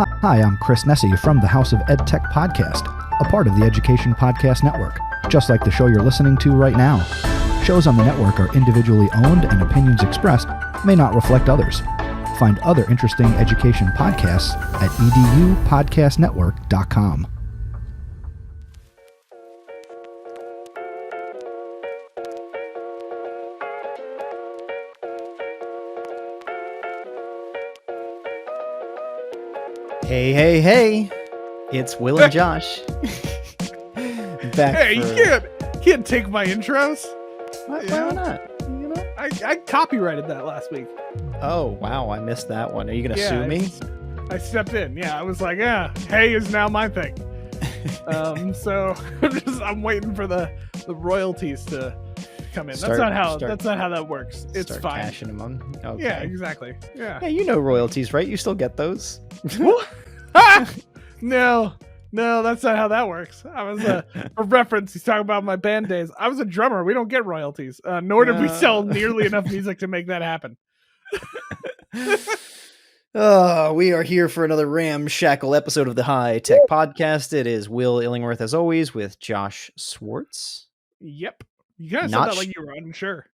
Hi, I'm Chris Nessie from the House of EdTech Podcast, a part of the Education Podcast Network, just like the show you're listening to right now. Shows on the network are individually owned and opinions expressed may not reflect others. Find other interesting education podcasts at edupodcastnetwork.com. Hey, it's Will and Josh. Back Hey, you can't take my intros. Why not? You know, I copyrighted that last week. Oh, wow, I missed that one. Are you going to sue me? I stepped in. Yeah, I was like, hey is now my thing. So I'm waiting for the royalties to come in. That's not how that works. It's start fine. Cashing them on. Okay. Yeah, exactly. Yeah, you know royalties, right? You still get those. No, that's not how that works. I was for reference. He's talking about my band days. I was a drummer. We don't get royalties, nor did we sell nearly enough music to make that happen. We are here for another ramshackle episode of the High Tech Podcast. It is Will Illingworth, as always, with Josh Swartz. Yep, you guys said that like you were unsure.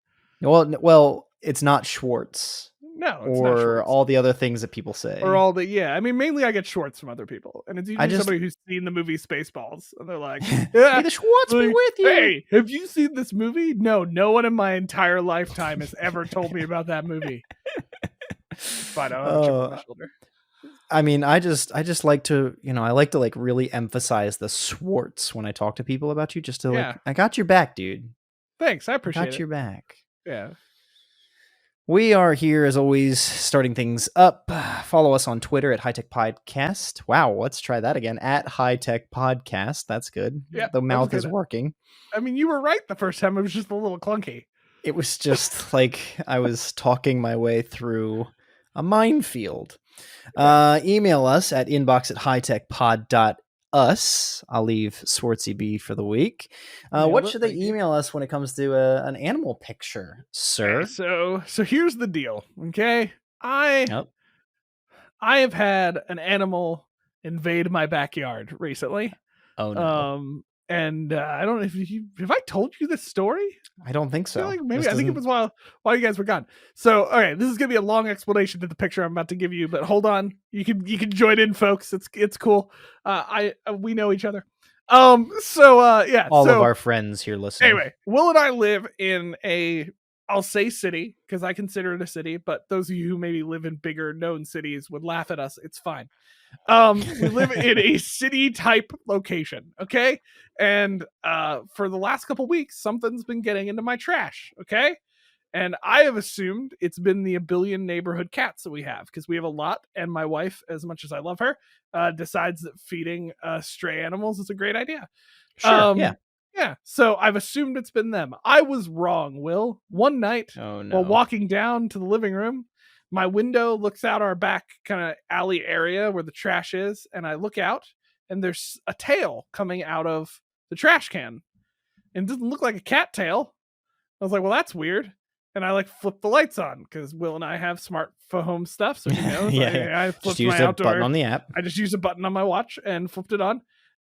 Well, it's not Schwartz. No, it's or not Schwartz. All the other things that people say. Or all the, I mean, mainly I get Schwartz from other people. And it's usually somebody who's seen the movie Spaceballs. And they're like, may the Schwartz be with you. Hey, have you seen this movie? No one in my entire lifetime has ever told me about that movie. But I don't chip on my shoulder. I mean, I just like to, I like to like really emphasize the Schwartz when I talk to people about you, just to like, I got your back, dude. Thanks, I appreciate it. Got your back. Yeah. We are here, as always, starting things up. Follow us on Twitter at High Tech Podcast. Wow, let's try that again. At High Tech Podcast. That's good. Yeah, the mouth is working. I mean, you were right the first time. It was just a little clunky. It was just like I was talking my way through a minefield. Email us at inbox@hightechpod.us. I'll leave Swartzy B for the week. What should they email us when it comes to an animal picture, sir? So here's the deal. Okay, I have had an animal invade my backyard recently. Oh no. And I don't know if have I told you this story? I don't think so. I think it was while you guys were gone. So okay, this is gonna be a long explanation to the picture I'm about to give you, but hold on, you can join in, folks. It's cool. We know each other. All of our friends here listening. Anyway, Will and I live in I'll say city because I consider it a city, but those of you who maybe live in bigger known cities would laugh at us. It's fine. We live in a city type location. Okay. And, for the last couple weeks, something's been getting into my trash. Okay. And I have assumed it's been the a billion neighborhood cats that we have because we have a lot. And my wife, as much as I love her, decides that feeding, stray animals is a great idea. Sure. Yeah. Yeah, so I've assumed it's been them. I was wrong, Will. One night, while walking down to the living room, my window looks out our back kind of alley area where the trash is, and I look out, and there's a tail coming out of the trash can. And it doesn't look like a cat tail. I was like, well, that's weird. And I flip the lights on because Will and I have smart home stuff, so he knows. I flipped my outdoor button on the app. I just used a button on my watch and flipped it on,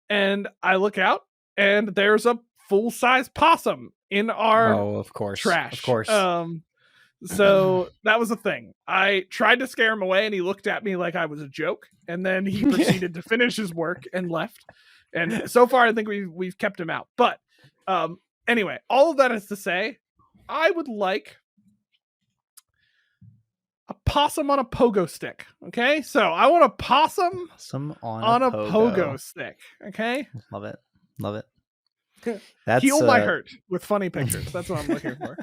and I look out. And there's a full-size possum in our trash. Of course. So that was a thing. I tried to scare him away, and he looked at me like I was a joke. And then he proceeded to finish his work and left. And so far, I think we've kept him out. But anyway, all of that is to say, I would like a possum on a pogo stick. Okay, so I want a possum on a pogo stick. Okay, love it. Heal my hurt with funny pictures. That's what I'm looking for.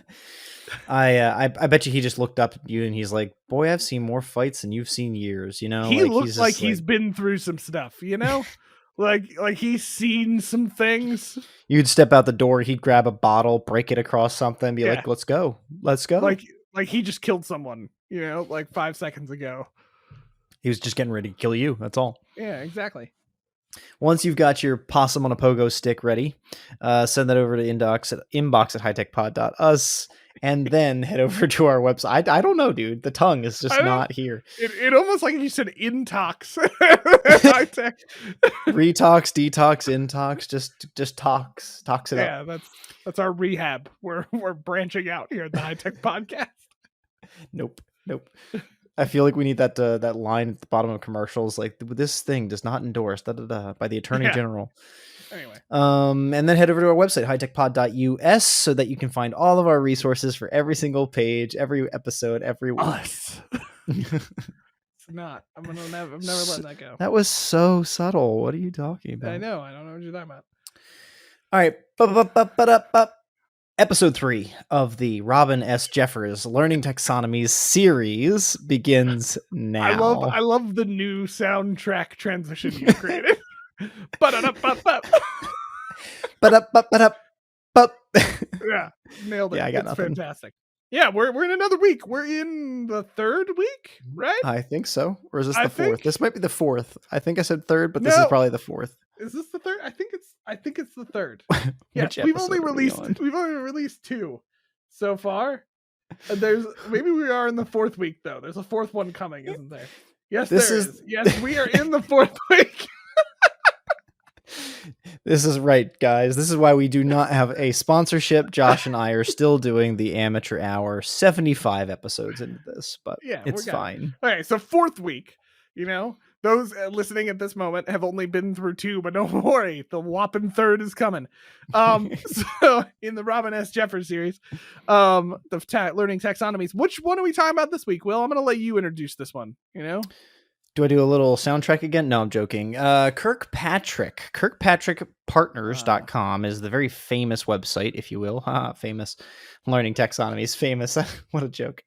I bet you he just looked up at you and he's like, "Boy, I've seen more fights than you've seen years." He looks like he's been through some stuff. like he's seen some things. You'd step out the door, he'd grab a bottle, break it across something, be like, "Let's go." Like he just killed someone. 5 seconds ago. He was just getting ready to kill you. That's all. Yeah, exactly. Once you've got your possum on a pogo stick ready, send that over to inbox at hightechpod.us, and then head over to our website. I don't know, dude. The tongue is just not here. It almost like you said intox. High tech. Retox, detox, intox, just tox it up. Yeah, that's our rehab. We're branching out here at the High Tech Podcast. Nope. I feel like we need that line at the bottom of commercials, like this thing does not endorse by the Attorney General. Anyway, and then head over to our website hightechpod.us so that you can find all of our resources for every single page, every episode, every week. Us. It's not. I'm never letting that go. That was so subtle. What are you talking about? I know. I don't know what you're talking about. All right. Episode 3 of the Robin S. Jeffers Learning Taxonomy Series begins now. I love the new soundtrack transition you created. Yeah, nailed it. Yeah, I got nothing. Fantastic. Yeah, we're in another week. We're in the 3rd week, right? I think so. Or is this the 4th? This might be the 4th. I think I said 3rd, but this is probably the 4th. Is this the 3rd? I think it's the 3rd. Yes, we've only released 2 so far. Maybe we are in the 4th week though. There's a 4th one coming, isn't there? Yes, there is. Yes, we are in the 4th week. This is right, guys. This is why we do not have a sponsorship. Josh and I are still doing the amateur hour, 75 episodes into this, but it's fine. Okay, so 4th week, those listening at this moment have only been through 2, but don't worry, the whopping 3rd is coming. So in the Robin S. Jeffers series, the learning taxonomies, which one are we talking about this week? Will, I'm going to let you introduce this one, Do I do a little soundtrack again? No, I'm joking. Kirkpatrick. Kirkpatrickpartners.com is the very famous website, if you will. Famous. Learning Taxonomy is famous. What a joke.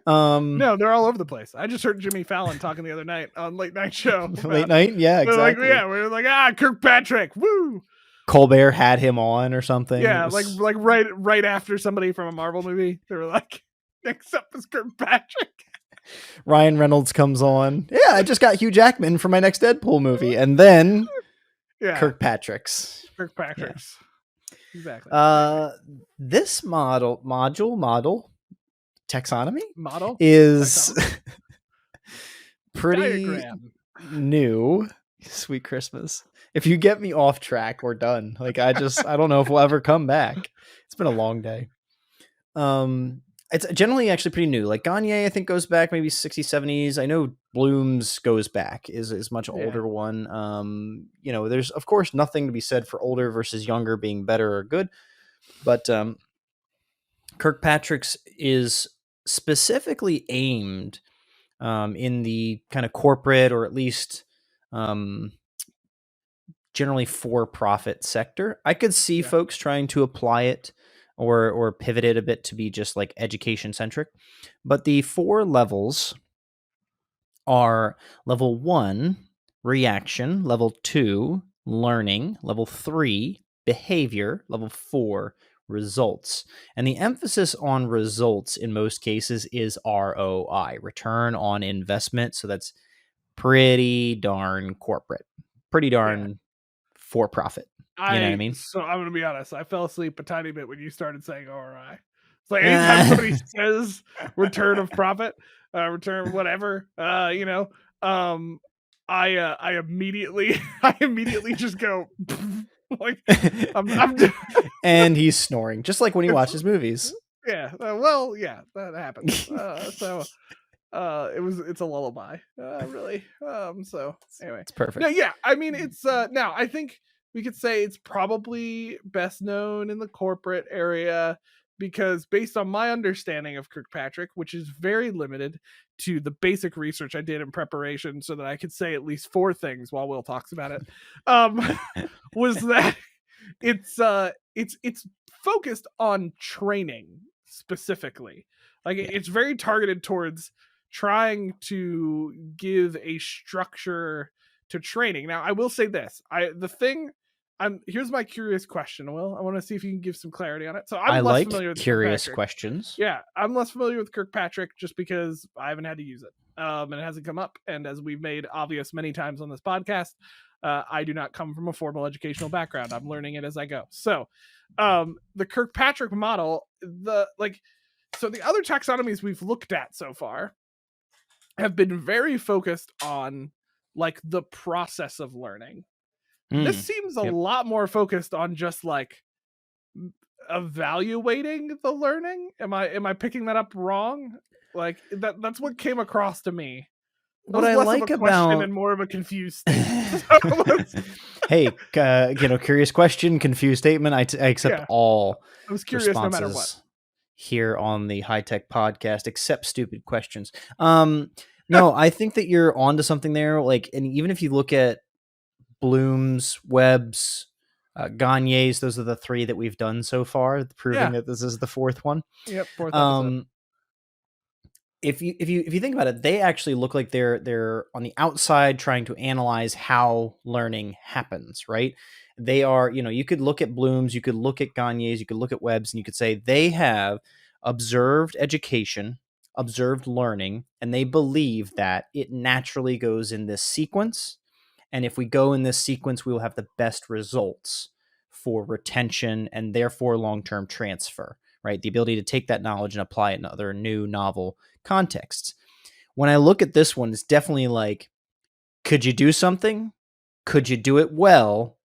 No, they're all over the place. I just heard Jimmy Fallon talking the other night on Late Night Show. Late Night? Yeah, exactly. We're like, Kirkpatrick. Woo! Colbert had him on or something. Yeah, like right after somebody from a Marvel movie. They were like, next up is Kirkpatrick. Ryan Reynolds comes on. Yeah, I just got Hugh Jackman for my next Deadpool movie. And then Kirkpatrick's. Yeah. Exactly. This module taxonomy model is pretty Diagram. New. Sweet Christmas. If you get me off track, we're done. Like I don't know if we'll ever come back. It's been a long day. It's generally actually pretty new. Like Gagne, I think, goes back maybe 60s, 70s. I know Bloom's goes back, is much older one. There's, of course, nothing to be said for older versus younger being better or good. But Kirkpatrick's is specifically aimed in the kind of corporate or at least generally for-profit sector. I could see folks trying to apply it or pivot it a bit to be just like education centric. But the 4 levels are level 1, reaction, level 2, learning, level 3, behavior, level 4, results. And the emphasis on results in most cases is ROI, return on investment. So that's pretty darn corporate, pretty darn for profit. You know what I mean? So I'm going to be honest. I fell asleep a tiny bit when you started saying ROI. It's like anytime somebody says return of profit, return whatever, I immediately just go like I'm and he's snoring just like when he watches movies. Yeah. That happens. It's a lullaby, really. So anyway, it's perfect. No, yeah. I mean, it's now I think we could say it's probably best known in the corporate area because based on my understanding of Kirkpatrick, which is very limited to the basic research I did in preparation so that I could say at least 4 things while Will talks about it, was that it's focused on training specifically. Like it's very targeted towards trying to give a structure to training. Now, I will say this. Here's my curious question, Will. I want to see if you can give some clarity on it. So I'm less familiar with curious questions. Yeah, I'm less familiar with Kirkpatrick just because I haven't had to use it. and it hasn't come up. And as we've made obvious many times on this podcast, I do not come from a formal educational background. I'm learning it as I go. So the Kirkpatrick model, so the other taxonomies we've looked at so far have been very focused on like the process of learning. This seems a lot more focused on just like evaluating the learning. Am I picking that up wrong? Like that's what came across to me. What I less like of a question about and more of a confused statement. hey, curious question, confused statement. I accept all I was curious responses no matter what. here on the High Tech Podcast, except stupid questions. No, I think that you're onto something there. Like, and even if you look at Bloom's, Webb's, Gagne's, those are the 3 that we've done so far, proving that this is the 4th one. Yep, 4th episode. If you think about it, they actually look like they're on the outside trying to analyze how learning happens, right? They are, you could look at Bloom's, you could look at Gagne's, you could look at Webb's, and you could say they have observed education, observed learning, and they believe that it naturally goes in this sequence. And if we go in this sequence, we will have the best results for retention and therefore long-term transfer, right? The ability to take that knowledge and apply it in other new, novel contexts. When I look at this one, it's definitely like, could you do something? Could you do it well?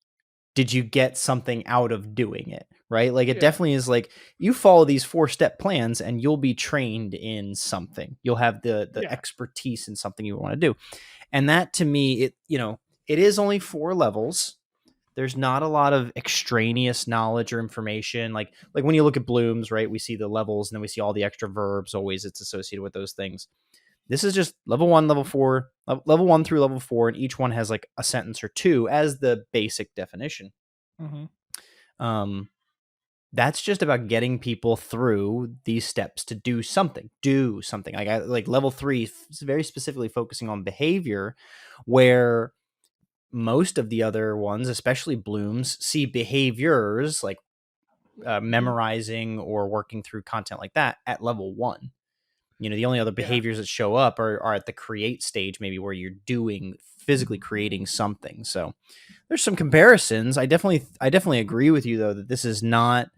Did you get something out of doing it? Right? Like it definitely is like you follow these 4-step plans and you'll be trained in something. You'll have the expertise in something you want to do. And that to me, it is only 4 levels. There's not a lot of extraneous knowledge or information. Like when you look at Bloom's, right, we see the levels and then we see all the extra verbs. Always it's associated with those things. This is just level 1, level 4, level 1 through level 4. And each one has like a sentence or 2 as the basic definition. Mm-hmm. That's just about getting people through these steps to do something. Like level 3 is very specifically focusing on behavior, where most of the other ones, especially Bloom's, see behaviors like memorizing or working through content like that at level 1. The only other behaviors that show up are at the create stage, maybe where you're physically creating something. So there's some comparisons. I definitely agree with you though, that this is not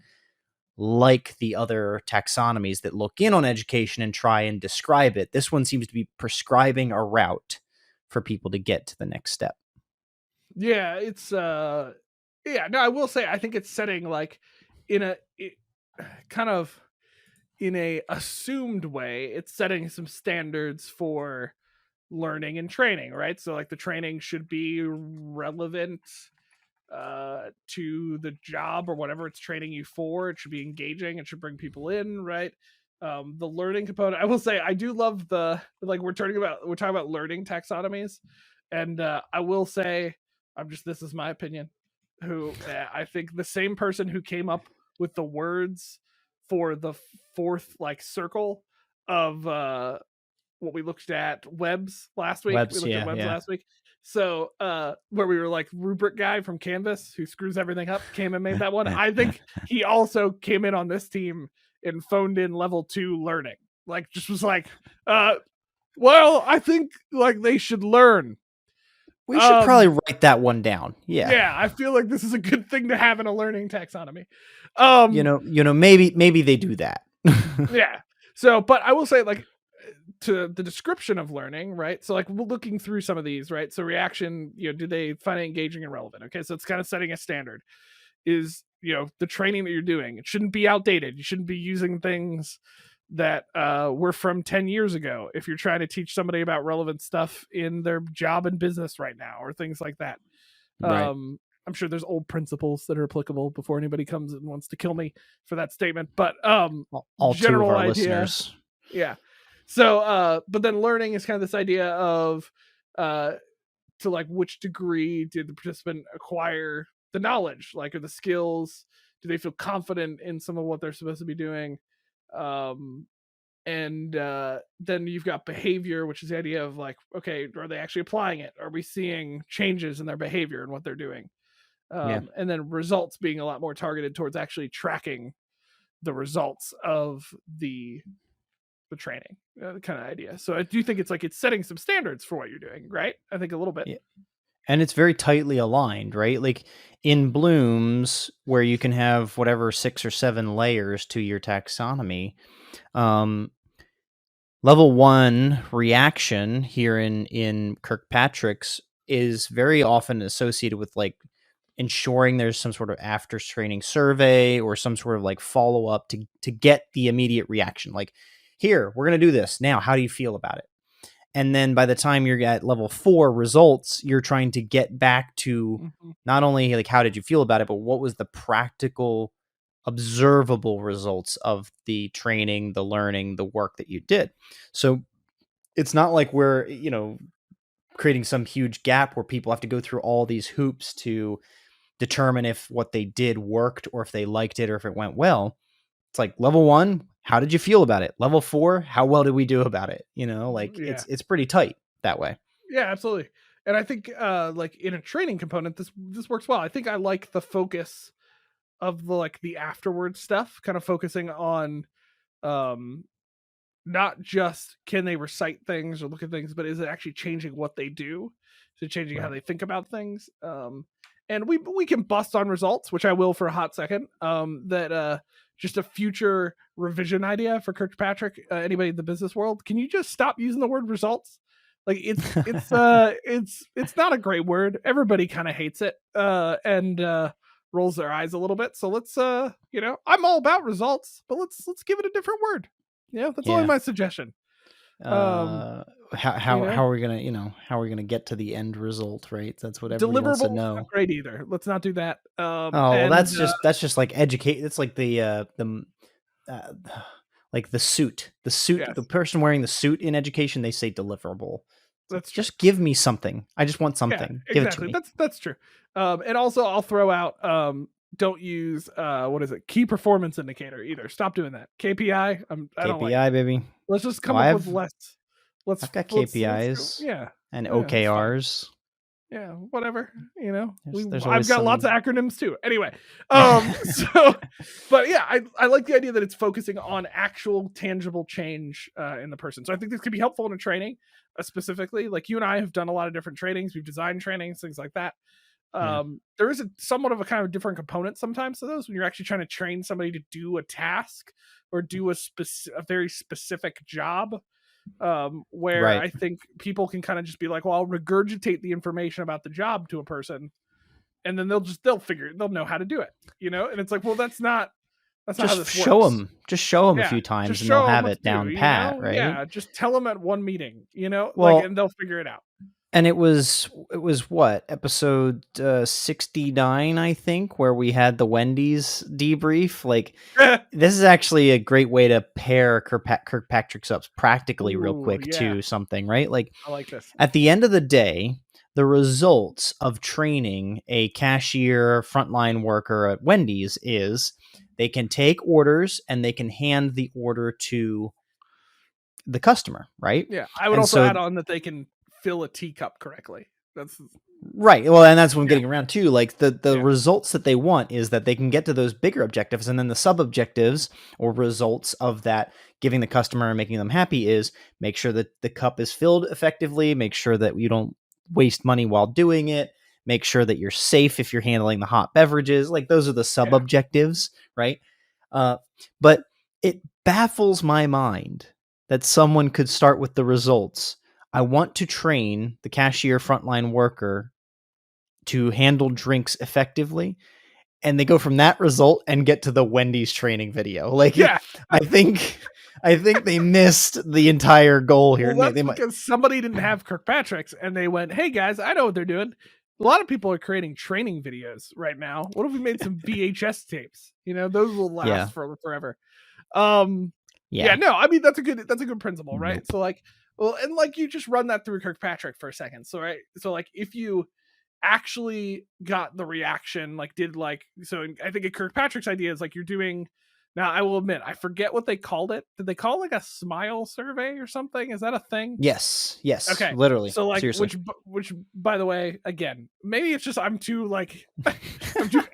like the other taxonomies that look in on education and try and describe it. This one seems to be prescribing a route for people to get to the next step. Yeah, it's no, I will say I think it's setting like in a assumed way, it's setting some standards for learning and training, right? So like the training should be relevant to the job or whatever it's training you for. It should be engaging. It should bring people in, right? The learning component, I will say, I do love we're talking about learning taxonomies, and I will say, this is my opinion. I think the same person who came up with the words for the 4th circle of what we looked at Webb's last week. Webb's Last week. So where we were like rubric guy from Canvas who screws everything up came and made that one. I think he also came in on this team and phoned in level 2 learning. Like just was like, well, I think like they should learn. We should probably write that one down. Yeah, I feel like this is a good thing to have in a learning taxonomy. Maybe they do that. Yeah. So, but I will say, like, to the description of learning, right? So, like, we're looking through some of these, right? So, reaction, do they find it engaging and relevant? Okay, so it's kind of setting a standard. Is the training that you're doing? It shouldn't be outdated. You shouldn't be using things that were from 10 years ago if you're trying to teach somebody about relevant stuff in their job and business right now, or things like that. Right. I'm sure there's old principles that are applicable before anybody comes and wants to kill me for that statement, but all general 2 of our idea, listeners. Yeah. So but then learning is kind of this idea of to like which degree did the participant acquire the knowledge, like, or the skills? Do they feel confident in some of what they're supposed to be doing? And then you've got behavior, which is the idea of like, okay, are they actually applying it? Are we seeing changes in their behavior and what they're doing? And then results being a lot more targeted towards actually tracking the results of the the training kind of idea. So I do think it's like it's setting some standards for what you're doing, right? I think a little bit. Yeah. And it's very tightly aligned, right? Like in Bloom's, where you can have whatever 6 or 7 layers to your taxonomy, level 1 reaction here in Kirkpatrick's is very often associated with like ensuring there's some sort of after training survey or some sort of like follow up to get the immediate reaction. Like, here, we're going to do this. Now, how do you feel about it? And then by the time you're at level 4 results, you're trying to get back to not only like, how did you feel about it, but what was the practical, observable results of the training, the learning, the work that you did. So it's not like we're, creating some huge gap where people have to go through all these hoops to determine if what they did worked or if they liked it or if it went well. It's like level 1, how did you feel about it? Level 4, how well did we do about it? It's pretty tight that way. Yeah, absolutely. And I think like in a training component, this works well. I think I like the focus of the afterward stuff, kind of focusing on not just can they recite things or look at things, but is it actually changing what they do? So changing how they think about things. And we can bust on results, which I will for a hot second. That just a future revision idea for Kirkpatrick. Anybody in the business world, can you just stop using the word results? Like it's not a great word. Everybody kind of hates it and rolls their eyes a little bit. So let's I'm all about results, but let's give it a different word. That's only my suggestion. How are we gonna get to the end result, right? That's what everybody wants to know. Not great either. Let's not do that. That's just like educate. It's like the like the suit. Yes. The person wearing the suit in education, they say deliverable. That's just give me something. I just want something. Yeah, give exactly. it to me. That's true. And also I'll throw out don't use key performance indicator either. Stop doing that. KPI. I don't like KPI, baby. Let's just come up with less. I've got KPIs. And OKRs. Yeah, whatever. There's I've got lots of acronyms too. Anyway, but yeah, I like the idea that it's focusing on actual tangible change in the person. So I think this could be helpful in a training, specifically. Like you and I have done a lot of different trainings. We've designed trainings, things like that. There is somewhat of a kind of different component sometimes to those when you're actually trying to train somebody to do a task or do a very specific job. Where I think people can kind of just be like, well, I'll regurgitate the information about the job to a person and then they'll know how to do it, and it's like, well, that's not how this works. Just show them a few times and they'll have it down pat, right? Yeah, just tell them at one meeting, and they'll figure it out. And it was what, episode 69, I think, where we had the Wendy's debrief. Like, this is actually a great way to pair Kirkpatrick's ups practically real quick to something, right? Like, I like this. At the end of the day, the results of training a cashier frontline worker at Wendy's is they can take orders and they can hand the order to the customer, right? Yeah, I would also add on that they can fill a teacup correctly. That's right. Well, and that's what I'm getting around too. Like the results that they want is that they can get to those bigger objectives, and then the sub objectives or results of that giving the customer and making them happy is make sure that the cup is filled effectively, make sure that you don't waste money while doing it, make sure that you're safe if you're handling the hot beverages. Like those are the sub objectives, right? But it baffles my mind that someone could start with the results. I want to train the cashier frontline worker to handle drinks effectively. And they go from that result and get to the Wendy's training video. Like, I think they missed the entire goal here. Well, that's because somebody didn't have Kirkpatrick's and they went, hey guys, I know what they're doing. A lot of people are creating training videos right now. What if we made some VHS tapes? Those will last for forever. No, I mean, that's a good principle, right? Nope. So like, well, and like you just run that through Kirkpatrick for a second. So, right. So like if you actually got the reaction, I think a Kirkpatrick's idea is like you're doing, now I will admit, I forget what they called it. Did they call it like a smile survey or something? Is that a thing? Yes. Okay. Literally. So like, seriously. which by the way, again, maybe it's just, I'm too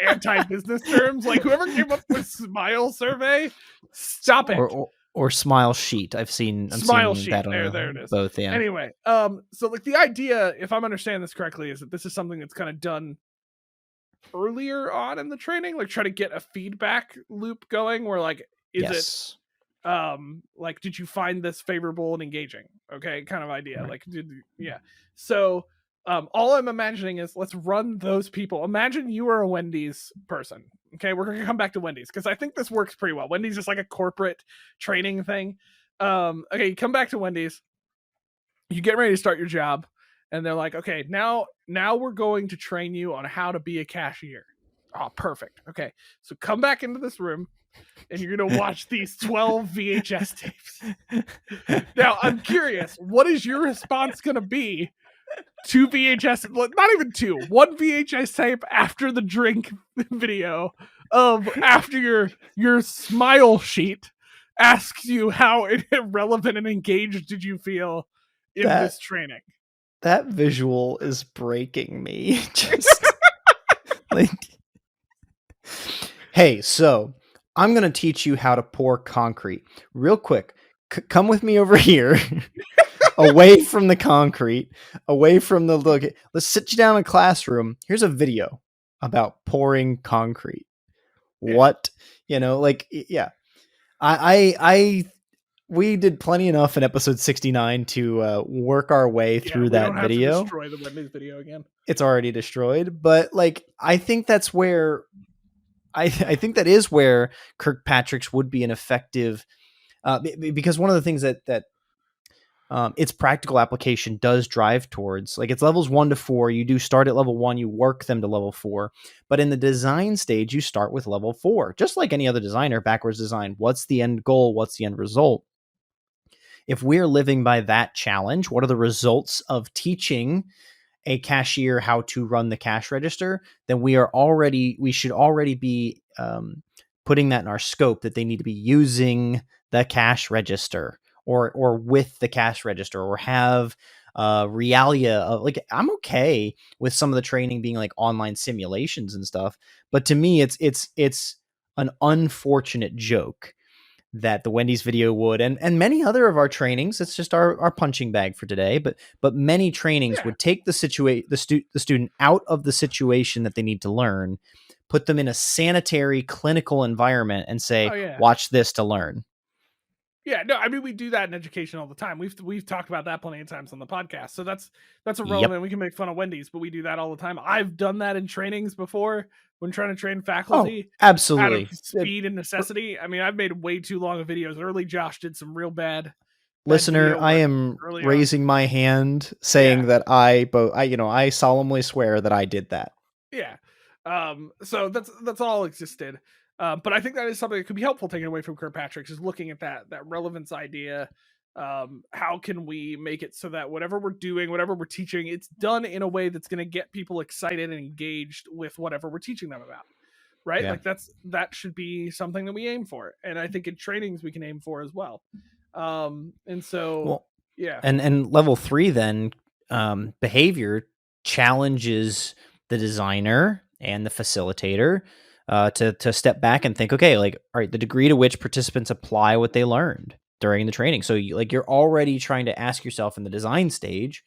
anti-business terms. Like whoever came up with smile survey, stop it. Or smile sheet. I'm Smile seeing sheet. that on There it is. both. Yeah. Anyway, so like the idea, if I'm understanding this correctly, is that this is something that's kind of done earlier on in the training, like try to get a feedback loop going where like, is it like, did you find this favorable and engaging? Okay, kind of idea. Right. Like, so all I'm imagining is, let's run those people. Imagine you are a Wendy's person. Okay, we're gonna come back to Wendy's because I think this works pretty well. Wendy's is like a corporate training thing. Okay, you come back to Wendy's, you get ready to start your job, and they're like, okay, now we're going to train you on how to be a cashier. Oh, perfect. Okay, so come back into this room, and you're going to watch these 12 VHS tapes. Now, I'm curious, what is your response going to be to VHS? Not even two. One VHS tape after the drink video of after your smile sheet asks you how irrelevant and engaged did you feel in this training. That visual is breaking me. Just like, hey, so I'm going to teach you how to pour concrete real quick. Come with me over here, away from the concrete, away from the look. Let's sit you down in a classroom. Here's a video about pouring concrete. Yeah. What, yeah. We did plenty enough in episode 69 to work our way through that video. To destroy the Wendy's video again. It's already destroyed, but like I think that's where I think that is where Kirkpatrick's would be an effective because one of the things that its practical application does drive towards, like it's levels 1 to 4. You do start at level 1, you work them to level 4, but in the design stage, you start with level 4, just like any other designer, backwards design. What's the end goal? What's the end result? If we're living by that challenge, what are the results of teaching a cashier how to run the cash register? Then we should already be putting that in our scope, that they need to be using the cash register or with the cash register, or have realia of, like, I'm okay with some of the training being like online simulations and stuff, but to me it's an unfortunate joke that the Wendy's video would, and many other of our trainings, it's just our punching bag for today, but many trainings would take the student out of the situation that they need to learn, put them in a sanitary clinical environment and say, watch this to learn. Yeah, no, I mean, we do that in education all the time. We've talked about that plenty of times on the podcast. So that's irrelevant. Yep. We can make fun of Wendy's, but we do that all the time. I've done that in trainings before when trying to train faculty. Oh, absolutely. Out of speed and necessity. I mean, I've made way too long of videos. Early Josh did some real bad. Listener, I am raising my hand saying that I solemnly swear that I did that. Yeah. So that's all existed. But I think that is something that could be helpful taken away from Kirkpatrick, is looking at that relevance idea. How can we make it so that whatever we're doing, whatever we're teaching, it's done in a way that's going to get people excited and engaged with whatever we're teaching them about, right? Yeah. Like that should be something that we aim for. And I think in trainings we can aim for as well. And so, And level 3 then, behavior challenges the designer and the facilitator to step back and think, okay, like, all right, the degree to which participants apply what they learned during the training. So you're already trying to ask yourself in the design stage,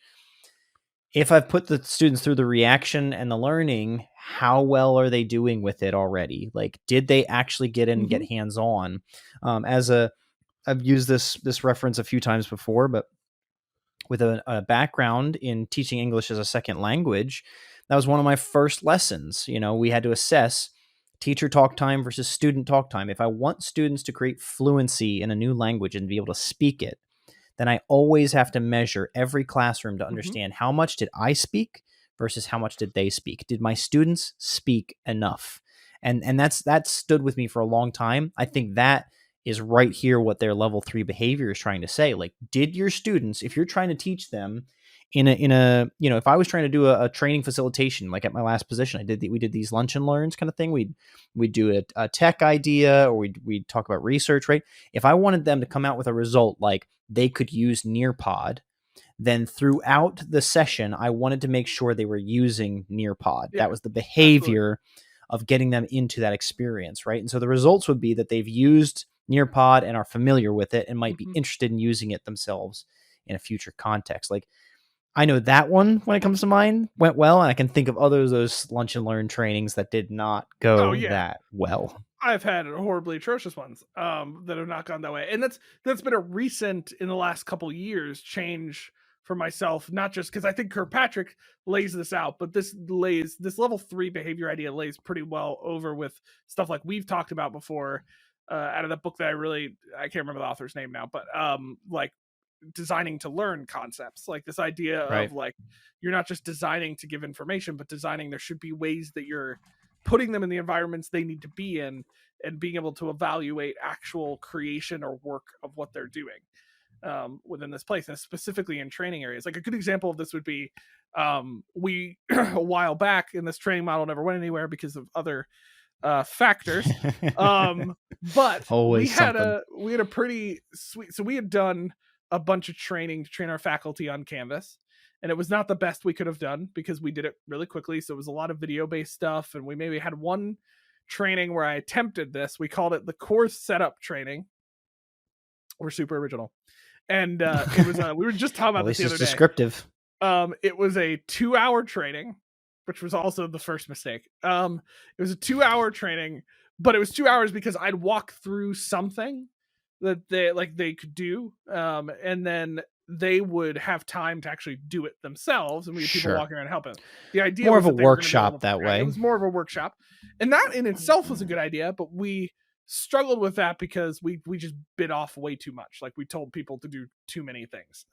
if I've put the students through the reaction and the learning, how well are they doing with it already? Like, did they actually get in and get hands-on? I've used this reference a few times before, but with a background in teaching English as a second language, that was one of my first lessons. We had to assess teacher talk time versus student talk time. If I want students to create fluency in a new language and be able to speak it, then I always have to measure every classroom to understand how much did I speak versus how much did they speak. Did my students speak enough? And that stood with me for a long time. I think that is right here what their level 3 behavior is trying to say. Like, did your students, if you're trying to teach them in a if I was trying to do a training facilitation, like at my last position, we did these lunch and learns kind of thing. We'd do a tech idea, or we'd talk about research, right? If I wanted them to come out with a result like they could use Nearpod, then throughout the session, I wanted to make sure they were using Nearpod. Yeah, that was the behavior of getting them into that experience, right? And so the results would be that they've used Nearpod and are familiar with it and might be interested in using it themselves in a future context. Like, I know that one, when it comes to mind, went well, and I can think of those lunch and learn trainings that did not go that well. I've had horribly atrocious ones that have not gone that way, and that's been a recent, in the last couple of years, change for myself. Not just because I think Kirkpatrick lays this out, but this level 3 behavior idea lays pretty well over with stuff like we've talked about before. Out of that book that I can't remember the author's name now, but like designing to learn concepts, like this idea of like, you're not just designing to give information, but designing there should be ways that you're putting them in the environments they need to be in, and being able to evaluate actual creation or work of what they're doing within this place, and specifically in training areas. Like a good example of this would be we a while back, in this training model never went anywhere because of other factors, but we had a pretty sweet, so we had done a bunch of training to train our faculty on Canvas, and it was not the best we could have done because we did it really quickly, so it was a lot of video based stuff, and we maybe had one training where I attempted this. We called it the course setup training. We're super original, and it was we were just talking about this the other day. Descriptive. It was a 2-hour training, which was also the first mistake. It was a 2-hour training, but it was 2 hours because I'd walk through something that they could do, and then they would have time to actually do it themselves, and we had people walking around helping. The idea more was of a workshop that way. It was more of a workshop, and that in itself was a good idea, but we struggled with that because we just bit off way too much. Like, we told people to do too many things.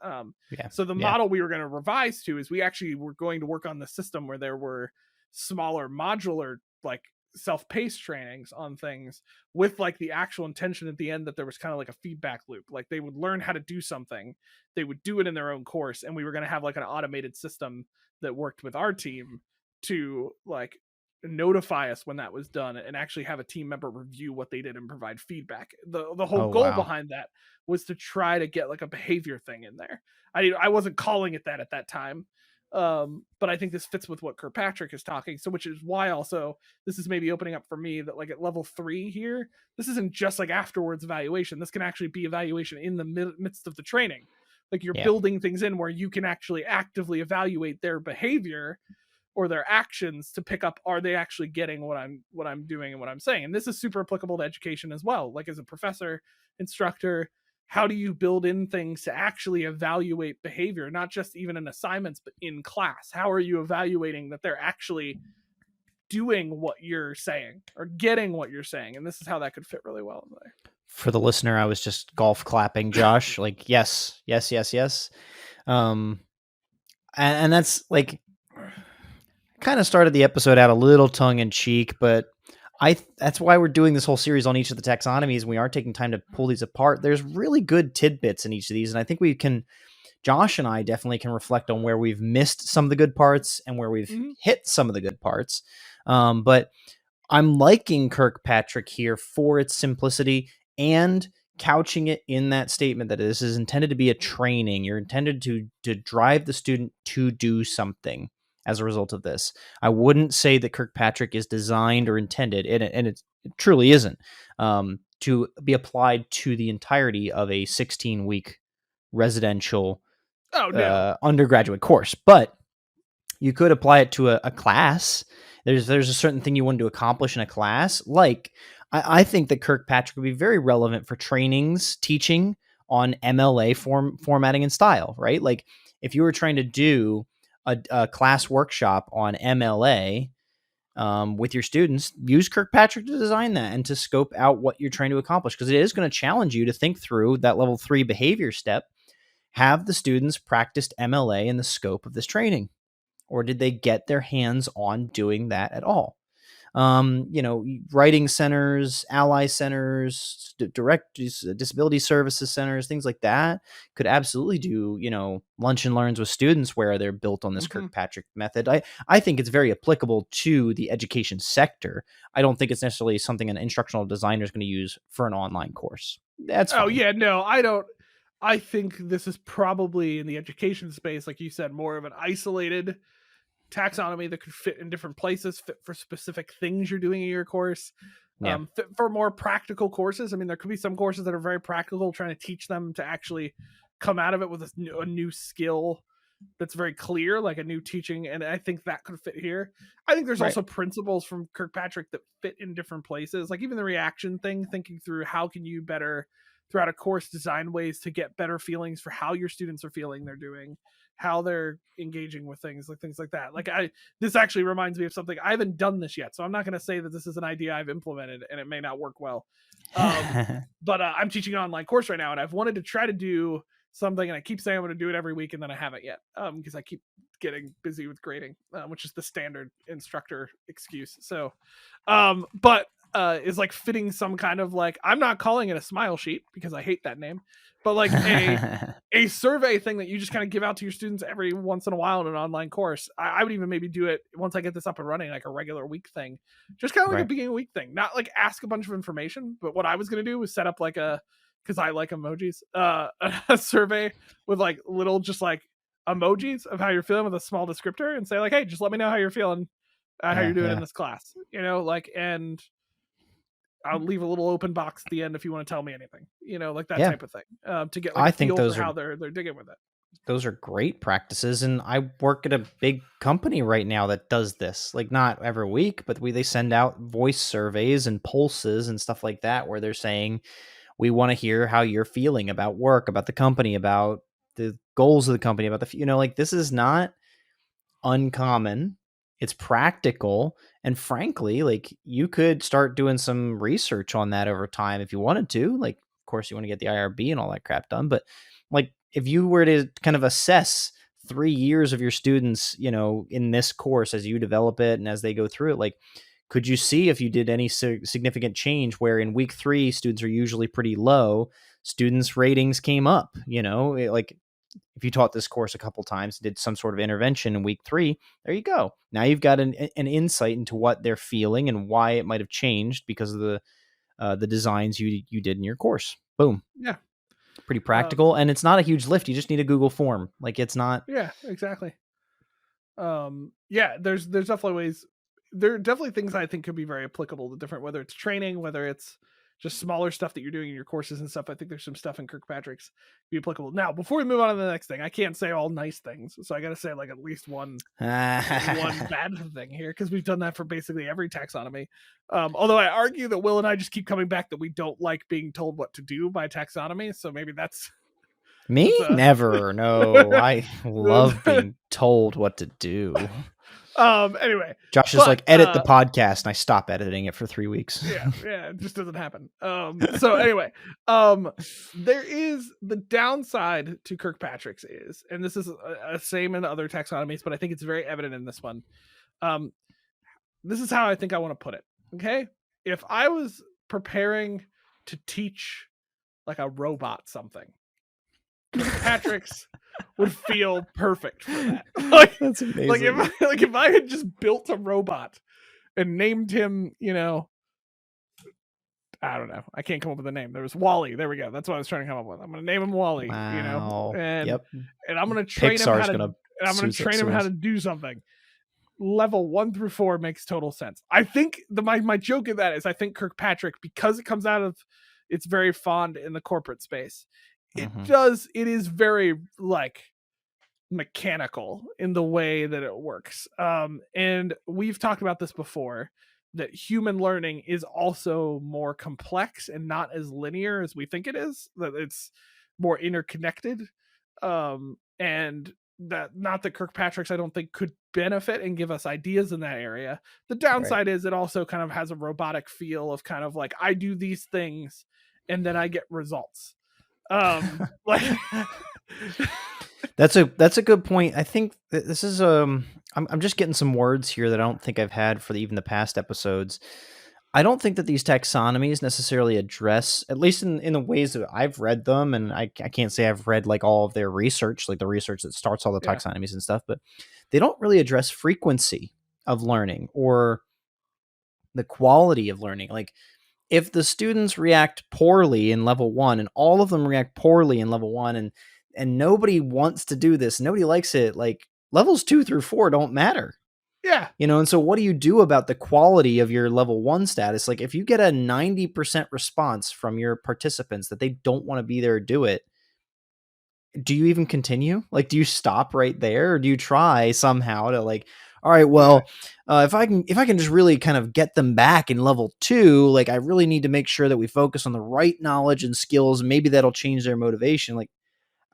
So the model we were going to revise to is we actually were going to work on the system where there were smaller modular, like, self-paced trainings on things with like the actual intention at the end that there was kind of like a feedback loop. Like, they would learn how to do something, they would do it in their own course, and we were going to have like an automated system that worked with our team to like notify us when that was done, and actually have a team member review what they did and provide feedback. The whole goal behind that was to try to get like a behavior thing in there. I wasn't calling it that at that time, but I think this fits with what Kirkpatrick is talking, so which is why also this is maybe opening up for me that like at level 3 here, this isn't just like afterwards evaluation. This can actually be evaluation in the midst of the training. Like, you're building things in where you can actually actively evaluate their behavior or their actions to pick up, are they actually getting what I'm doing and what I'm saying? And this is super applicable to education as well. Like, as a professor, instructor, how do you build in things to actually evaluate behavior, not just even in assignments, but in class? How are you evaluating that they're actually doing what you're saying or getting what you're saying? And this is how that could fit really well in there. For the listener, I was just golf clapping Josh, like, yes. And that's like, kind of started the episode out a little tongue in cheek, but that's why we're doing this whole series on each of the taxonomies. We are taking time to pull these apart. There's really good tidbits in each of these, and I think Josh and I definitely can reflect on where we've missed some of the good parts and where we've hit some of the good parts. But I'm liking Kirkpatrick here for its simplicity and couching it in that statement that this is intended to be a training. You're intended to drive the student to do something as a result of this. I wouldn't say that Kirkpatrick is designed or intended, and it truly isn't, to be applied to the entirety of a 16-week residential undergraduate course. But you could apply it to a class. There's a certain thing you want to accomplish in a class. Like, I think that Kirkpatrick would be very relevant for trainings, teaching on MLA formatting and style, right? Like, if you were trying to do a class workshop on MLA with your students, use Kirkpatrick to design that and to scope out what you're trying to accomplish, because it is going to challenge you to think through that level 3 behavior step. Have the students practiced MLA in the scope of this training, or did they get their hands on doing that at all? Writing centers, ally centers, direct disability services centers, things like that could absolutely do, lunch and learns with students where they're built on this Kirkpatrick method. I think it's very applicable to the education sector. I don't think it's necessarily something an instructional designer is going to use for an online course. That's fine. Oh yeah, no, I don't. I think this is probably in the education space, like you said, more of an isolated taxonomy that could fit in different places, fit for specific things you're doing in your course. Yeah. For more practical courses. I mean, there could be some courses that are very practical, trying to teach them to actually come out of it with a new skill that's very clear, like a new teaching. And I think that could fit here. I think there's also principles from Kirkpatrick that fit in different places, like even the reaction thing, thinking through how can you better throughout a course design ways to get better feelings for how your students are feeling they're doing, how they're engaging with things like that. Like this actually reminds me of something. I haven't done this yet, so I'm not going to say that this is an idea I've implemented and it may not work well. But I'm teaching an online course right now, and I've wanted to try to do something, and I keep saying I'm going to do it every week, and then I haven't yet because I keep getting busy with grading, which is the standard instructor excuse. So, but is like fitting some kind of, like, I'm not calling it a smile sheet because I hate that name, but like a survey thing that you just kind of give out to your students every once in a while in an online course. I would even maybe do it once I get this up and running, like a regular week thing, just kind of like a beginning week thing, not like ask a bunch of information. But what I was going to do was set up like because I like emojis, a survey with like little, just like emojis of how you're feeling with a small descriptor, and say like, hey, just let me know how you're feeling, how you're doing in this class, like, and I'll leave a little open box at the end if you want to tell me anything, like that type of thing, to get like a feel for how they're digging with it. Those are great practices. And I work at a big company right now that does this, like not every week, but they send out voice surveys and pulses and stuff like that, where they're saying, we want to hear how you're feeling about work, about the company, about the goals of the company, about the, like, this is not uncommon. It's practical. And frankly, like, you could start doing some research on that over time if you wanted to. Like, of course, you want to get the IRB and all that crap done. But like, if you were to kind of assess 3 years of your students, in this course as you develop it and as they go through it, like, could you see if you did any significant change where in week 3, students are usually pretty low, students' ratings came up, like if you taught this course a couple times, did some sort of intervention in week 3, there you go. Now you've got an insight into what they're feeling and why it might have changed because of the designs you did in your course. Boom. Yeah. Pretty practical. And it's not a huge lift. You just need a Google form. Like, it's not. Yeah, exactly. There's definitely ways. There are definitely things I think could be very applicable to different, whether it's training, whether it's just smaller stuff that you're doing in your courses and stuff. I think there's some stuff in Kirkpatrick's be applicable. Now, before we move on to the next thing, I can't say all nice things, so I got to say like at least one bad thing here, because we've done that for basically every taxonomy. Although I argue that Will and I just keep coming back that we don't like being told what to do by taxonomy, so maybe that's me. Never. No, I love being told what to do. Anyway, Josh is like, edit the podcast, and I stop editing it for 3 weeks. Yeah, it just doesn't happen. So anyway, there is the downside to Kirkpatrick's is, and this is the same in other taxonomies, but I think it's very evident in this one. This is how I think I want to put it. Okay, if I was preparing to teach like a robot something, Kirkpatrick's would feel perfect for that. Like, that's amazing. Like if I had just built a robot and named him, I don't know. I can't come up with a name. There was Wally. There we go. That's what I was trying to come up with. I'm going to name him Wally. Wow. And I'm going to train him how to do something. Level 1 through 4 makes total sense. I think my joke in that is I think Kirkpatrick, because it comes out of, it's very fond in the corporate space. It is very like mechanical in the way that it works. And we've talked about this before, that human learning is also more complex and not as linear as we think it is, that it's more interconnected. And that, not that Kirkpatrick's, I don't think, could benefit and give us ideas in that area. The downside is it also kind of has a robotic feel of kind of like, I do these things and then I get results. Like that's a good point. I think this is I'm just getting some words here that I don't think I've had for even the past episodes. I don't think that these taxonomies necessarily address, at least in the ways that I've read them, and I can't say I've read like all of their research, like the research that starts all the taxonomies and stuff, but they don't really address frequency of learning or the quality of learning. Like, if the students react poorly in level 1 and all of them react poorly in level 1 and nobody wants to do this, nobody likes it, like levels 2 through 4 don't matter. Yeah. And so what do you do about the quality of your level 1 status? Like if you get a 90% response from your participants that they don't want to be there or do it, do you even continue? Like, do you stop right there, or do you try somehow to like, all right, well, if I can just really kind of get them back in level 2, like I really need to make sure that we focus on the right knowledge and skills. Maybe that'll change their motivation. Like,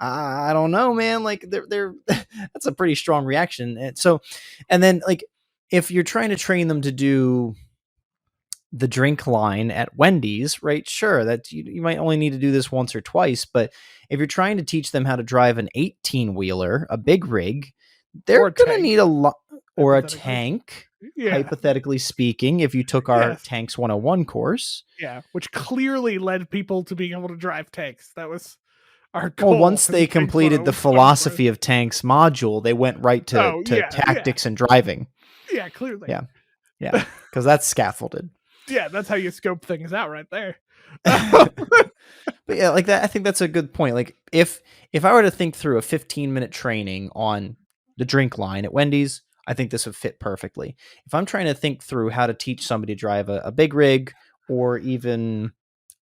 I don't know, man. Like they're that's a pretty strong reaction. And then like if you're trying to train them to do the drink line at Wendy's, right? Sure, that you might only need to do this once or twice, but if you're trying to teach them how to drive an 18-wheeler, a big rig, they're going to need a lot, or a tank, hypothetically speaking, if you took our Tanks 101 course. Yeah, which clearly led people to being able to drive tanks. That was our goal. Well, once they completed the philosophy of tanks module, they went right to tactics and driving. Yeah, clearly. Yeah, because that's scaffolded. Yeah, that's how you scope things out right there. But yeah, like that, I think that's a good point. Like if I were to think through a 15-minute training on the drink line at Wendy's, I think this would fit perfectly. If I'm trying to think through how to teach somebody to drive a big rig or even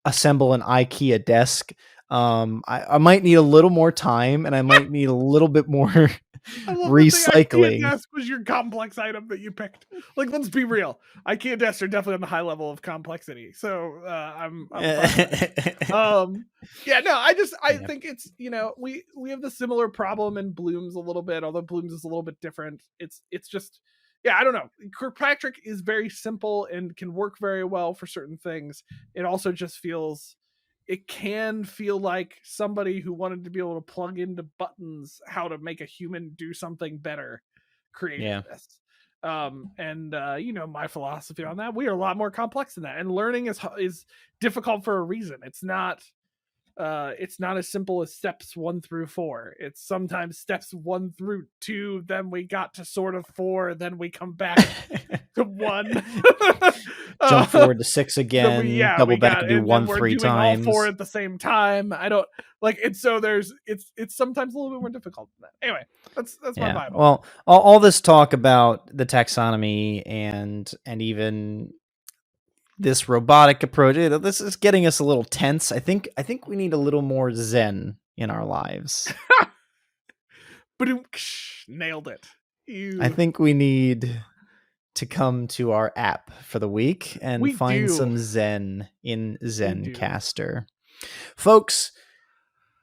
assemble an IKEA desk, I might need a little more time, and I might need a little bit more recycling. IKEA desk was your complex item that you picked. Like, let's be real. IKEA desks are definitely on the high level of complexity. So I'm I think it's, we have the similar problem in Bloom's a little bit, although Bloom's is a little bit different. It's just, I don't know. Kirkpatrick is very simple and can work very well for certain things. It also just it can feel like somebody who wanted to be able to plug into buttons how to make a human do something better created this. My philosophy on that, we are a lot more complex than that. And learning is difficult for a reason. It's not as simple as steps 1 through 4. It's sometimes steps 1 through 2, then we got to sort of 4, then we come back to 1. Jump forward to 6 again, double back and do 1 3 times. All 4 at the same time. I don't like it. So it's sometimes a little bit more difficult than that. Anyway, that's my vibe. Well, all this talk about the taxonomy and even this robotic approach, this is getting us a little tense. I think we need a little more zen in our lives. But nailed it. I think we need to come to our app for the week and find some zen in Zencastr. Folks,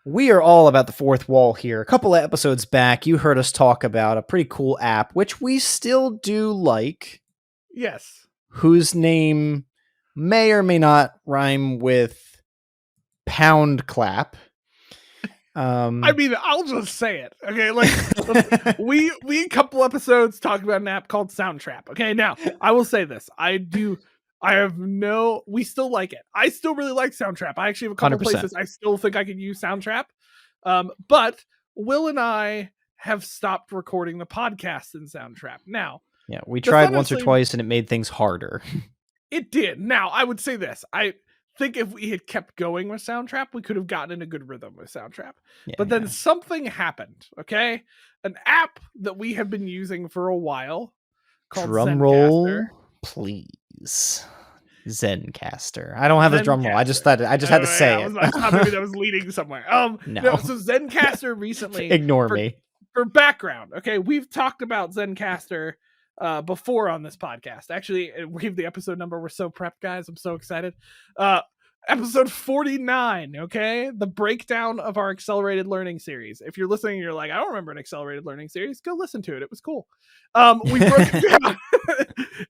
we are all about the fourth wall here. A couple of episodes back, you heard us talk about a pretty cool app, which we still do like. Yes. Whose name may or may not rhyme with pound clap. I mean, I'll just say it. Okay, like we a couple episodes talked about an app called Soundtrap. Okay, now I will say this. We still like it. I still really like Soundtrap. I actually have a couple 100%. places I still think I could use Soundtrap. But Will and I have stopped recording the podcast in Soundtrap. Now, yeah, we tried once or twice and it made things harder. It did. Now, I would say this. I think if we had kept going with Soundtrap, we could have gotten in a good rhythm with Soundtrap. But then something happened, okay? An app that we have been using for a while called Drum roll, please. Zencastr. I don't have a drum roll. I just had to say it. I thought maybe that was leading somewhere. No. So Zencastr recently... Ignore me. For background, okay? We've talked about Zencastr before on this podcast. Actually, we have the episode number. We're so prepped, guys. I'm so excited. Episode 49, okay? The breakdown of our accelerated learning series. If you're listening and you're like, I don't remember an accelerated learning series, go listen to it. It was cool. We broke it down.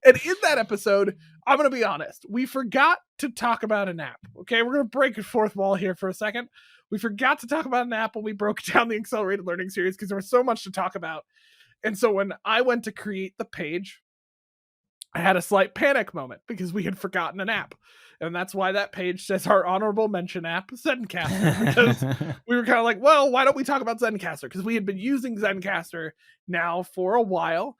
And in that episode, I'm going to be honest, we forgot to talk about an app. Okay, we're going to break a fourth wall here for a second. We forgot to talk about an app when we broke down the accelerated learning series because there was so much to talk about. And so when I went to create the page, I had a slight panic moment because we had forgotten an app. And that's why that page says our honorable mention app, Zencastr. Because we were kind of like, well, why don't we talk about Zencastr? Because we had been using Zencastr now for a while.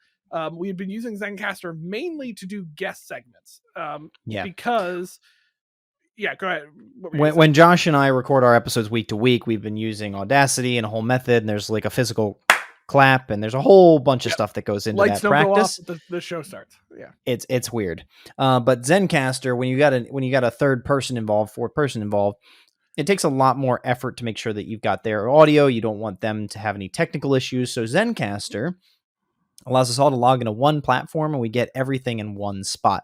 We had been using Zencastr mainly to do guest segments. Because... Yeah, go ahead. When Josh and I record our episodes week to week, we've been using Audacity and a whole method, and there's like a physical clap, and there's a whole bunch of stuff that goes into Lights that don't go off, practice. but the show starts. Yeah, It's weird. But Zencastr, when you got a third person involved, fourth person involved, it takes a lot more effort to make sure that you've got their audio. You don't want them to have any technical issues. So Zencastr allows us all to log into one platform, and we get everything in one spot.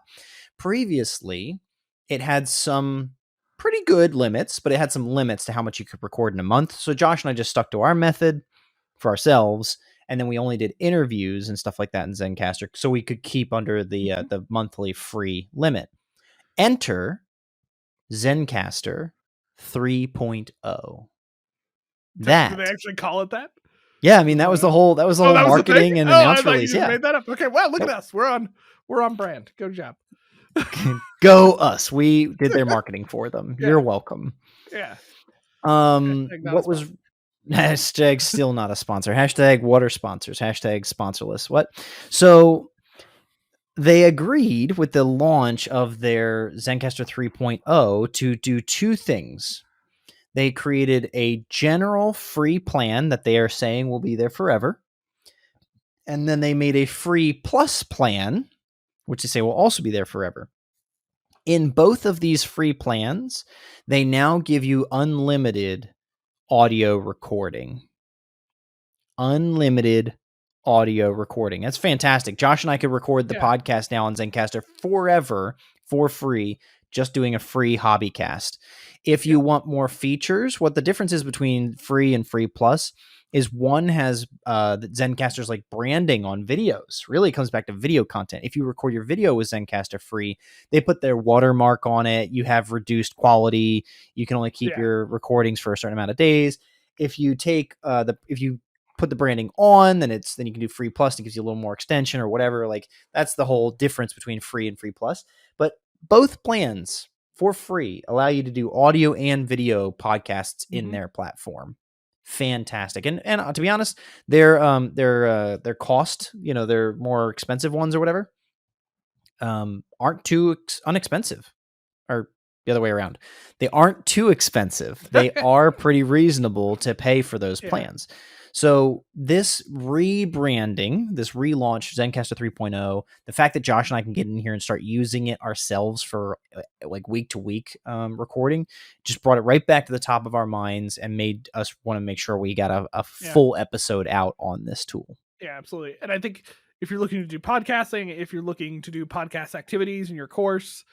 Previously, it had some pretty good limits, but it had some limits to how much you could record in a month. So Josh and I just stuck to our method for ourselves, and then we only did interviews and stuff like that in Zencastr, so we could keep under the monthly free limit. Enter Zencastr 3.0. That did they actually call it that? Yeah, I mean that was the whole marketing and announce release. Yeah, made that up. Okay, well, look at us. We're on brand. Good job. Go us. We did their marketing for them. Yeah. You're welcome. Yeah. What was hashtag still not a sponsor? Hashtag what are sponsors? Hashtag sponsorless. What? So they agreed with the launch of their Zencastr 3.0 to do two things. They created a general free plan that they are saying will be there forever. And then they made a free plus plan, which they say will also be there forever. In both of these free plans, they now give you unlimited audio recording. Unlimited audio recording. That's fantastic. Josh and I could record the podcast now on Zencastr forever for free, just doing a free hobby cast. If you want more features, what the difference is between free and free plus is one has Zencastr's like branding on videos. Really, it comes back to video content. If you record your video with Zencastr free, they put their watermark on it. You have reduced quality. You can only keep your recordings for a certain amount of days. If you take if you put the branding on, then you can do free plus. It gives you a little more extension or whatever. Like that's the whole difference between free and free plus. But both plans for free allow you to do audio and video podcasts in their platform. Fantastic. And to be honest, their cost, their more expensive ones or whatever, aren't too unexpensive, or the other way around. They aren't too expensive. They are pretty reasonable to pay for those plans. So this rebranding, this relaunch, Zencastr 3.0, the fact that Josh and I can get in here and start using it ourselves for like week to week recording, just brought it right back to the top of our minds and made us want to make sure we got a full episode out on this tool. Yeah, absolutely. And I think if you're looking to do podcasting, if you're looking to do podcast activities in your course,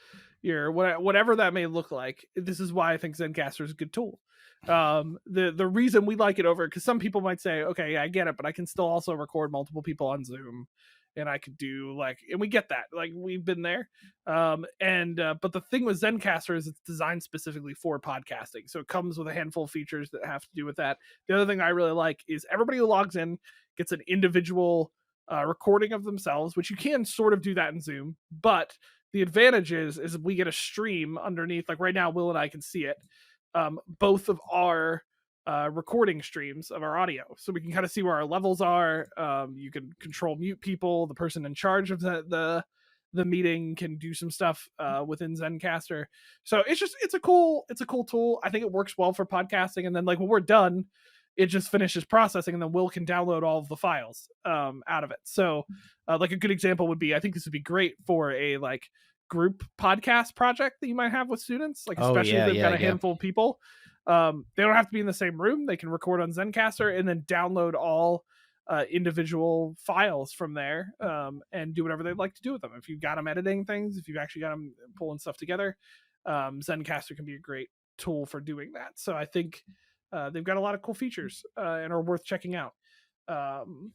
your whatever that may look like, this is why I think Zencastr is a good tool. The reason we like it over, because some people might say, okay, yeah, I get it, but I can still also record multiple people on Zoom, and I could do and we get that, like we've been there. But the thing with Zencastr is it's designed specifically for podcasting, so it comes with a handful of features that have to do with that. The other thing I really like is everybody who logs in gets an individual recording of themselves, which you can sort of do that in Zoom, but the advantage is we get a stream underneath. Like right now, Will and I can see it. Both of our recording streams of our audio, so we can kind of see where our levels are. You can control mute people. The person in charge of the meeting can do some stuff within Zencastr. So it's a cool tool. I think it works well for podcasting. And then when we're done, it just finishes processing, and then Will can download all of the files out of it. So a good example would be, I think this would be great for a group podcast project that you might have with students, especially if they've got a handful of people. They don't have to be in the same room. They can record on Zencastr and then download all individual files from there and do whatever they'd like to do with them. If you've got them editing things, if you've actually got them pulling stuff together, Zencastr can be a great tool for doing that. So I think they've got a lot of cool features and are worth checking out. And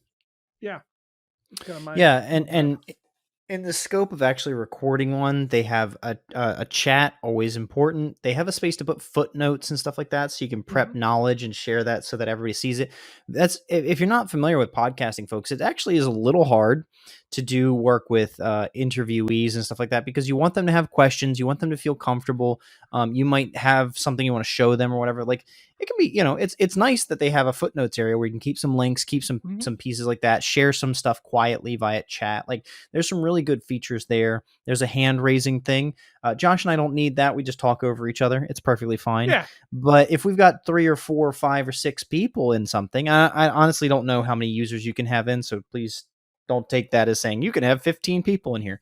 in the scope of actually recording one, they have a chat, always important. They have a space to put footnotes and stuff like that, so you can prep knowledge and share that so that everybody sees it. That's, if you're not familiar with podcasting, folks, it actually is a little hard to do work with interviewees and stuff like that, because you want them to have questions, you want them to feel comfortable. You might have something you want to show them or whatever. Like, it can be, it's nice that they have a footnotes area where you can keep some links, keep some pieces like that, share some stuff quietly via chat. Like, there's some really good features there. There's a hand raising thing. Josh and I don't need that. We just talk over each other. It's perfectly fine. Yeah. But if we've got 3 or 4 or 5 or 6 people in something, I honestly don't know how many users you can have in. So please don't take that as saying you can have 15 people in here.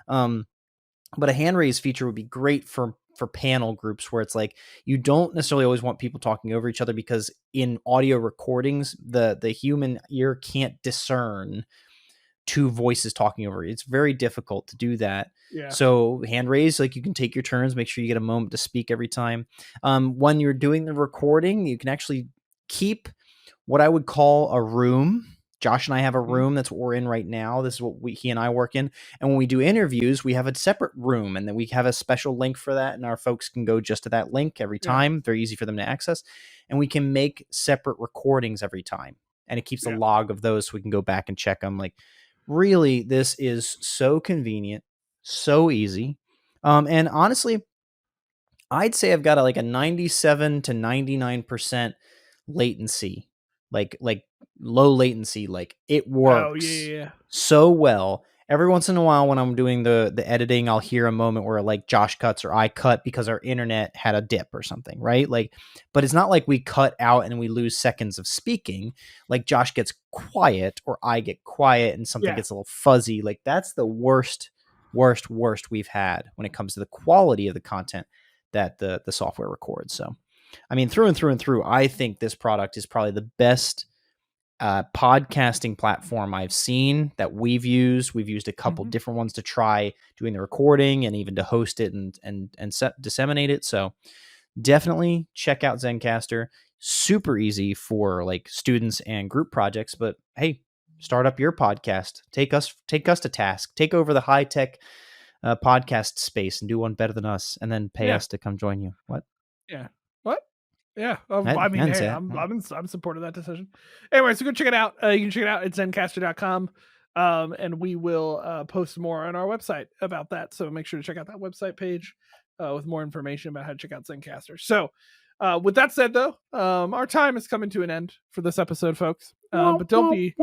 But a hand raise feature would be great for panel groups, where it's like, you don't necessarily always want people talking over each other, because in audio recordings, the human ear can't discern 2 voices talking over it. It's very difficult to do that. Yeah. So hand raise, like, you can take your turns, make sure you get a moment to speak every time. When you're doing the recording, you can actually keep what I would call a room. Josh and I have a room. That's what we're in right now. This is what he and I work in. And when we do interviews, we have a separate room, and then we have a special link for that. And our folks can go just to that link every time. Very easy for them to access. And we can make separate recordings every time. And it keeps a log of those, so we can go back and check them. Like, really, this is so convenient, so easy. And honestly, I'd say I've got a 97 to 99% latency, like low latency. Like, it works so well. Every once in a while, when I'm doing the editing, I'll hear a moment where like Josh cuts or I cut because our internet had a dip or something, right? Like, but it's not like we cut out and we lose seconds of speaking. Like, Josh gets quiet or I get quiet and something gets a little fuzzy. Like, that's the worst we've had when it comes to the quality of the content that the software records. So, I mean, through and through, I think this product is probably the best podcasting platform I've seen that we've used. We've used a couple different ones to try doing the recording and even to host it and disseminate it. So definitely check out Zencastr. Super easy for like students and group projects, but hey, start up your podcast. Take us to task. Take over the high tech podcast space and do one better than us, and then pay us to come join you. What? Yeah. What? Yeah. I mean, hey, I'm supportive of that decision. Anyway, so go check it out. You can check it out at zencastr.com. And we will post more on our website about that. So make sure to check out that website page with more information about how to check out Zencastr. So with that said, though, our time is coming to an end for this episode, folks. But don't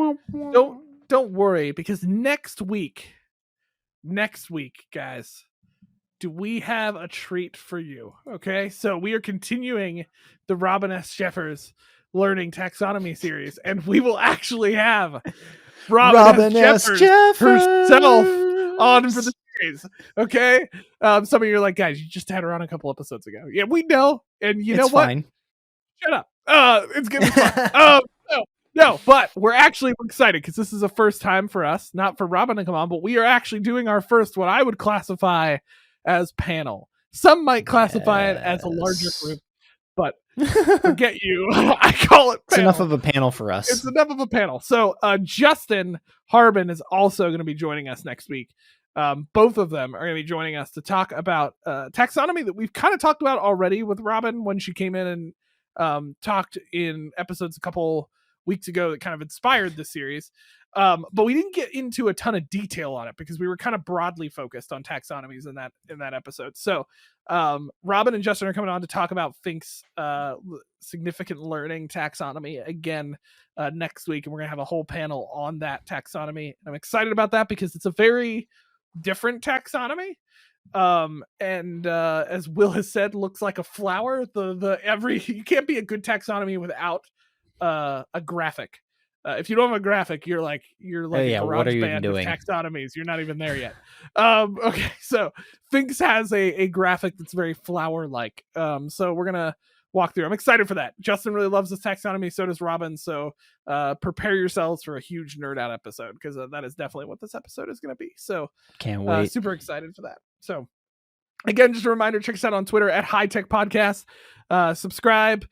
worry, because next week, guys, do we have a treat for you? Okay, so we are continuing the Robin S. Jeffers Learning Taxonomy Series, and we will actually have Robin S. Jeffers herself on for the series. Okay, some of you are like, guys, you just had her on a couple episodes ago. Yeah, we know, and you know what? Fine. Shut up. It's gonna be fun. No, but we're excited because this is a first time for us, not for Robin to come on, but we are actually doing our first, what I would classify as panel. Some might classify it as a larger group, but forget you. I call it panel. It's enough of a panel for us. It's enough of a panel. So Justin Harbin is also going to be joining us next week. Both of them are going to be joining us to talk about taxonomy that we've kind of talked about already with Robin when she came in and talked in episodes a couple weeks ago that kind of inspired the series. But we didn't get into a ton of detail on it because we were kind of broadly focused on taxonomies in that episode. So Robin and Justin are coming on to talk about Fink's significant learning taxonomy again next week, and we're gonna have a whole panel on that taxonomy. I'm excited about that because it's a very different taxonomy. And as Will has said, looks like a flower. You can't be a good taxonomy without a graphic. If you don't have a graphic, you're like a garage band of taxonomies. You're not even there yet. Okay, so Finks has a graphic that's very flower-like. So we're gonna walk through. I'm excited for that. Justin really loves this taxonomy. So does Robin. So prepare yourselves for a huge nerd out episode because that is definitely what this episode is going to be. So can't wait. Super excited for that. So again, just a reminder: check us out on Twitter at High Tech Podcast. Subscribe,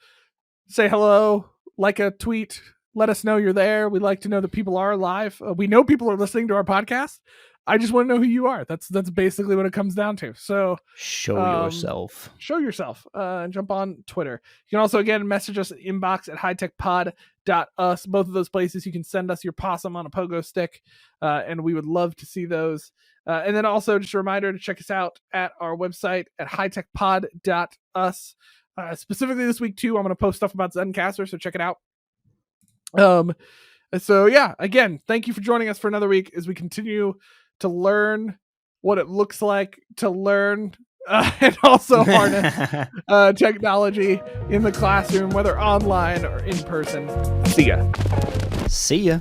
say hello, like a tweet. Let us know you're there. We like to know that people are alive. We know people are listening to our podcast. I just want to know who you are. That's basically what it comes down to. So Show yourself. Show yourself and jump on Twitter. You can also, again, message us at inbox at hightechpod.us. Both of those places you can send us your possum on a pogo stick, and we would love to see those. And then also just a reminder to check us out at our website at hightechpod.us. Specifically this week too, I'm going to post stuff about Zencastr, so check it out. So yeah, again, thank you for joining us for another week as we continue to learn what it looks like to learn and also harness technology in the classroom, whether online or in person. See ya. See ya.